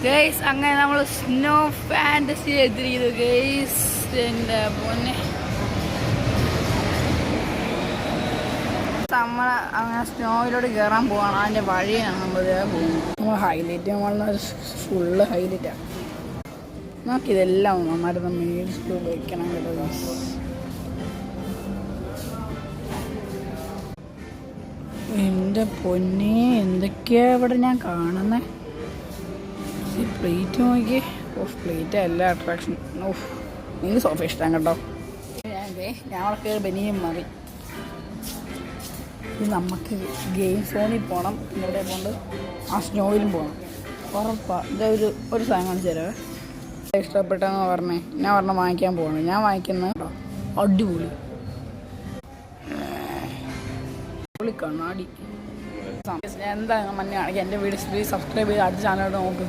Guys അങ്ങനെ നമ്മൾ snow fantasy എത്തിയിരിക്കുന്നു ഗൈസ്. എൻ്റെ പൊന്നെ, നമ്മൾ അങ്ങനെ സ്നോയിലോട്ട് കയറാൻ പോവാണ്. അതിൻ്റെ വഴിയാണ് നമ്മൾ പോകുന്നത്. നമ്മൾ ഹൈലൈറ്റ് നമ്മൾ ഫുള്ള് ഹൈലൈറ്റാണ്. നമുക്കിതെല്ലാം നന്നായിട്ട് മേടിച്ചിട്ട് വയ്ക്കണം കേട്ടോ ഗൈസ്. എൻ്റെ പൊന്നെ, എന്തൊക്കെയാ ഇവിടെ ഞാൻ കാണുന്നത്. ഈ പ്ലേറ്റ് നോക്കി. ഓഫ്, പ്ലേറ്റ് എല്ലാ അട്രാക്ഷൻ. ഓഫ്, എനിക്ക് സോഫ ഇഷ്ടം കേട്ടോ. ഞങ്ങളെ കയറി ബനിയും മാറി. നമുക്ക് ഗെയിം സോണിൽ പോകണം. പിന്നെ ഇവിടെ പോകണ്ട് ആ സ്നോയിലും പോകണം. ഉറപ്പാണ്. ഒരു സാധനം കാണിച്ചു തരാം. ഇഷ്ടപ്പെട്ടെന്ന് പറഞ്ഞേ, ഞാൻ പറഞ്ഞ വാങ്ങിക്കാൻ പോകണം. ഞാൻ വാങ്ങിക്കുന്നത് കേട്ടോ അടിപൊളി കണ്ണാടി. എന്താ മഞ്ഞ കാണിക്കുക. എൻ്റെ വീഡിയോ സബ്സ്ക്രൈബ് ചെയ്ത് അടുത്ത ചാനലോട്ട് നോക്ക്.